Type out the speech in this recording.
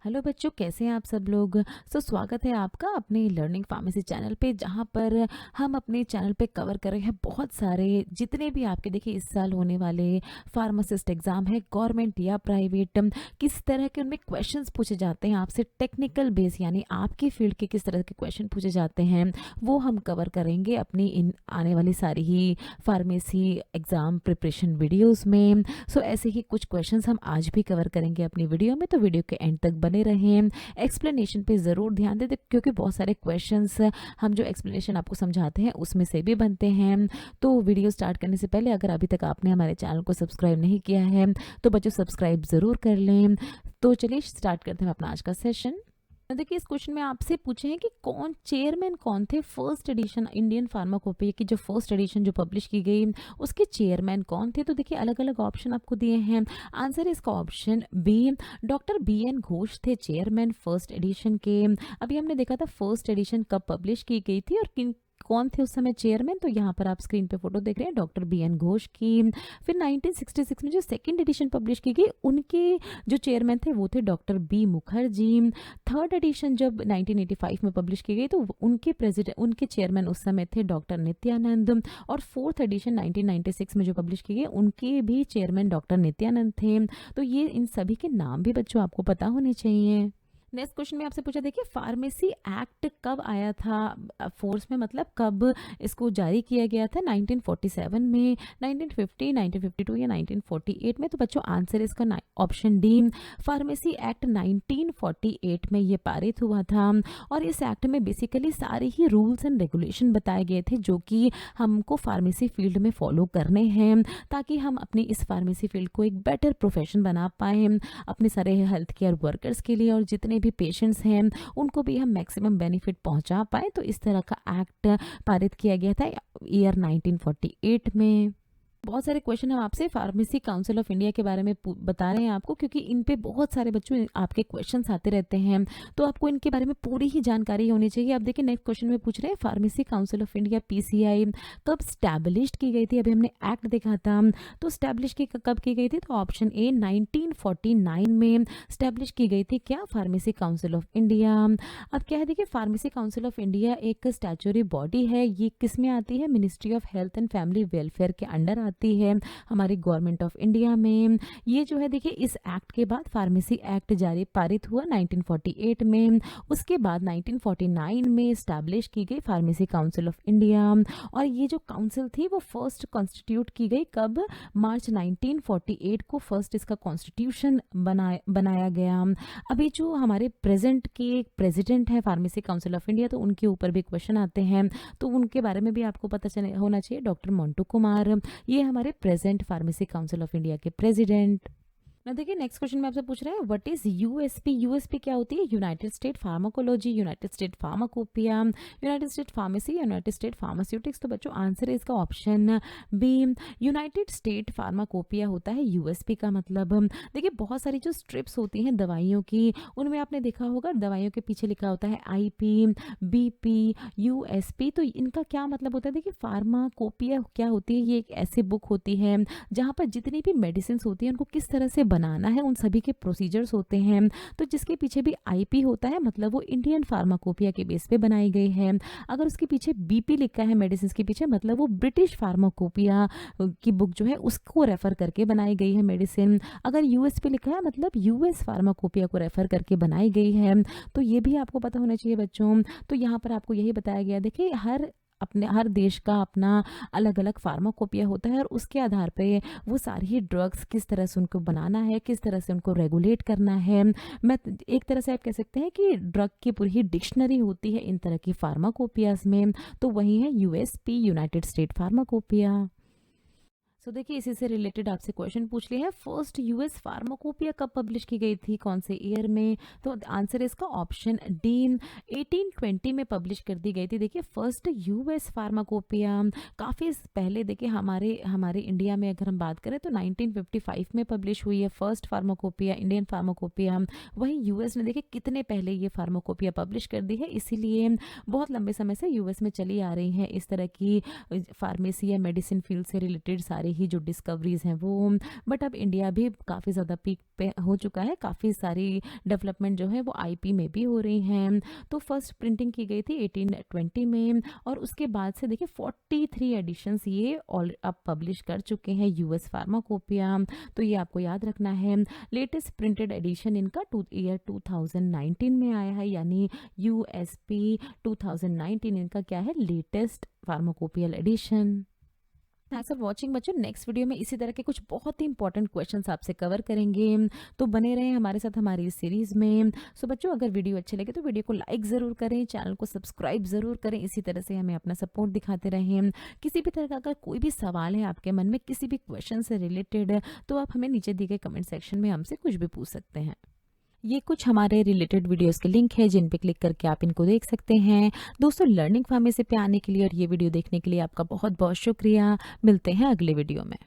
Hello बच्चों, कैसे हैं आप सब लोग। स्वागत है आपका अपने लर्निंग फार्मेसी चैनल पे, जहाँ पर हम अपने चैनल पे कवर कर रहे हैं बहुत सारे जितने भी आपके देखिए इस साल होने वाले फार्मासिस्ट एग्ज़ाम है, गवर्नमेंट या प्राइवेट, किस तरह के उनमें क्वेश्चंस पूछे जाते हैं आपसे, टेक्निकल बेस यानी आपकी फील्ड के किस तरह के क्वेश्चन पूछे जाते हैं वो हम कवर करेंगे अपनी इन आने वाली सारी ही फार्मेसी एग्ज़ाम प्रिपरेशन वीडियोज़ में। ऐसे ही कुछ क्वेश्चन हम आज भी कवर करेंगे अपनी वीडियो में, तो वीडियो के एंड तक बने रहें। एक्सप्लेनेशन पे ज़रूर ध्यान दें क्योंकि बहुत सारे क्वेश्चंस हम जो एक्सप्लेनेशन आपको समझाते हैं उसमें से भी बनते हैं। तो वीडियो स्टार्ट करने से पहले अगर अभी तक आपने हमारे चैनल को सब्सक्राइब नहीं किया है तो बच्चों सब्सक्राइब ज़रूर कर लें। तो चलिए स्टार्ट करते हैं अपना आज का सेशन। देखिए, इस क्वेश्चन में आपसे पूछे हैं कि चेयरमैन कौन थे फर्स्ट एडिशन इंडियन फार्माकोपिया की, जो फर्स्ट एडिशन जो पब्लिश की गई उसके चेयरमैन कौन थे। तो देखिए अलग अलग ऑप्शन आपको दिए हैं। आंसर इसका option B, doctor BN Ghosh थे चेयरमैन फर्स्ट एडिशन के। अभी हमने देखा था फर्स्ट एडिशन कब पब्लिश की गई थी और किन कौन थे उस समय चेयरमैन। तो यहाँ पर आप स्क्रीन पे फोटो देख रहे हैं डॉक्टर BN घोष की। फिर 1966 में जो सेकंड एडिशन पब्लिश की गई उनके जो चेयरमैन थे वो थे doctor B Mukherjee. Third edition जब 1985 में पब्लिश की गई तो उनके चेयरमैन उस समय थे डॉक्टर नित्यानंद। और फोर्थ एडिशन 1996 में जो पब्लिश की गई उनके भी चेयरमैन डॉक्टर नित्यानंद थे। तो ये इन सभी के नाम भी बच्चों आपको पता होने चाहिए। नेक्स्ट क्वेश्चन में आपसे पूछा, देखिए फार्मेसी एक्ट कब आया था फोर्स में, मतलब कब इसको जारी किया गया था। 1947 में, 1950, 1952 या 1948 में। तो बच्चों आंसर इसका ऑप्शन डी, फार्मेसी एक्ट 1948 में ये पारित हुआ था। और इस एक्ट में बेसिकली सारे ही रूल्स एंड रेगुलेशन बताए गए थे जो कि हमको फार्मेसी फील्ड में फॉलो करने हैं ताकि हम अपनी इस फार्मेसी फील्ड को एक बेटर प्रोफेशन बना पाए अपने सारे हेल्थ केयर वर्कर्स के लिए, और जितने भी पेशेंट्स हैं उनको भी हम मैक्सिमम बेनिफिट पहुंचा पाए। तो इस तरह का एक्ट पारित किया गया था ईयर 1948 में। बहुत सारे क्वेश्चन हम आपसे फार्मेसी काउंसिल ऑफ इंडिया के बारे में बता रहे हैं आपको, क्योंकि इन पे बहुत सारे बच्चों आपके क्वेश्चंस आते रहते हैं, तो आपको इनके बारे में पूरी ही जानकारी होनी चाहिए। आप देखिए नेक्स्ट क्वेश्चन में पूछ रहे हैं pharmacy council of India PCI कब स्टैब्लिश्ड की गई थी। अभी हमने एक्ट देखा था, तो स्टैब्लिश कब की गई थी। तो ऑप्शन ए 1949 में स्टैब्लिश की गई थी क्या, फार्मेसी काउंसिल ऑफ इंडिया। अब क्या है, देखिए फार्मेसी काउंसिल ऑफ इंडिया एक स्टैच्यूटरी बॉडी है। ये किस में आती है, ministry of health and family welfare के अंडर आती है हमारी गवर्नमेंट ऑफ इंडिया में। ये जो है देखिए इस एक्ट के बाद फार्मेसी एक्ट जारी पारित हुआ 1948 में। उसके बाद 1949 में स्टैब्लिश की गई फार्मेसी काउंसिल ऑफ इंडिया। और ये जो काउंसिल थी वो फर्स्ट कॉन्स्टिट्यूट की गई कब, मार्च 1948 को फर्स्ट इसका कॉन्स्टिट्यूशन बनाया गया। अभी जो हमारे प्रेजेंट के प्रेसिडेंट है फार्मेसी काउंसिल ऑफ इंडिया, तो उनके ऊपर भी क्वेश्चन आते हैं, तो उनके बारे में भी आपको पता होना चाहिए। डॉक्टर मोंटू कुमार, ये हमारे present pharmacy council of India के प्रेसिडेंट। ना देखिए नेक्स्ट क्वेश्चन में आपसे पूछ रहे हैं व्हाट इज USP। यूएसपी क्या होती है, United State pharmacology, United State pharmacopoeia, United State pharmacy, United State pharmaceutics. तो बच्चों आंसर है इसका option B, United State pharmacopoeia होता है USP का मतलब। देखिए बहुत सारी जो स्ट्रिप्स होती हैं दवाइयों की, उनमें आपने देखा होगा दवाइयों के पीछे लिखा होता है IP, BP, USP। तो इनका क्या मतलब होता है, देखिए फार्माकोपिया क्या होती है, ये एक ऐसी बुक होती है जहाँ पर जितनी भी मेडिसिन होती है उनको किस तरह से बनाना है, उन सभी के प्रोसीजर्स होते हैं। तो जिसके पीछे भी IP होता है मतलब वो इंडियन फार्माकोपिया के बेस पे बनाई गई है। अगर उसके पीछे BP लिखा है मेडिसिन के पीछे, मतलब वो ब्रिटिश फार्माकोपिया की बुक जो है उसको रेफर करके बनाई गई है मेडिसिन। अगर USP लिखा है मतलब US फार्माकोपिया को रेफर करके बनाई गई है। तो ये भी आपको पता होना चाहिए बच्चों। तो यहाँ पर आपको यही बताया गया, देखिए हर देश का अपना अलग अलग फार्माकोपिया होता है और उसके आधार पे वो सारी ही ड्रग्स किस तरह से उनको बनाना है, किस तरह से उनको रेगुलेट करना है। मैं एक तरह से आप कह सकते हैं कि ड्रग की पूरी ही डिक्शनरी होती है इन तरह की फार्माकोपियाज में। तो वही है USP, यूनाइटेड स्टेट फार्माकोपिया। देखिए इसी से रिलेटेड आपसे क्वेश्चन पूछ लिया है, फर्स्ट US फार्माकोपिया कब पब्लिश की गई थी, कौन से ईयर में। तो आंसर इसका ऑप्शन डी, 1820 में पब्लिश कर दी गई थी। देखिए फर्स्ट US फार्माकोपिया काफ़ी पहले, देखिए हमारे इंडिया में अगर हम बात करें तो 1955 में पब्लिश हुई है फर्स्ट फार्माकोपिया, इंडियन फार्माकोपिया। वहीं US ने देखिए कितने पहले ये फार्माकोपिया पब्लिश कर दी है, इसीलिए बहुत लंबे समय से US में चली आ रही है इस तरह की फार्मेसी या मेडिसिन फील्ड से रिलेटेड सारी ही जो डिस्कवरीज़ हैं वो। बट अब इंडिया भी काफ़ी ज़्यादा पीक पे हो चुका है, काफ़ी सारी डेवलपमेंट जो है वो आईपी में भी हो रही हैं। तो फर्स्ट प्रिंटिंग की गई थी 1820 में, और उसके बाद से देखिए 43 एडिशंस ये ऑल अब पब्लिश कर चुके हैं यूएस फार्माकोपिया। तो ये आपको याद रखना है। लेटेस्ट प्रिंटेड एडिशन इनका ईयर 2019 में आया है, यानी यूएसपी 2019 इनका क्या है, latest pharmacopoeial edition. Thanks for watching बच्चों। नेक्स्ट वीडियो में इसी तरह के कुछ बहुत ही इंपॉर्टेंट क्वेश्चंस आपसे कवर करेंगे, तो बने रहें हमारे साथ हमारी इस सीरीज़ में। सो बच्चों, अगर वीडियो अच्छे लगे तो वीडियो को लाइक ज़रूर करें, चैनल को सब्सक्राइब ज़रूर करें, इसी तरह से हमें अपना सपोर्ट दिखाते रहें। किसी भी तरह का अगर कोई भी सवाल है आपके मन में किसी भी क्वेश्चन से रिलेटेड, तो आप हमें नीचे दिए गए कमेंट सेक्शन में हमसे कुछ भी पूछ सकते हैं। ये कुछ हमारे रिलेटेड वीडियोस के लिंक है जिन पे क्लिक करके आप इनको देख सकते हैं। दोस्तों, लर्निंग फार्मेसी पे आने के लिए और ये वीडियो देखने के लिए आपका बहुत बहुत शुक्रिया। मिलते हैं अगले वीडियो में।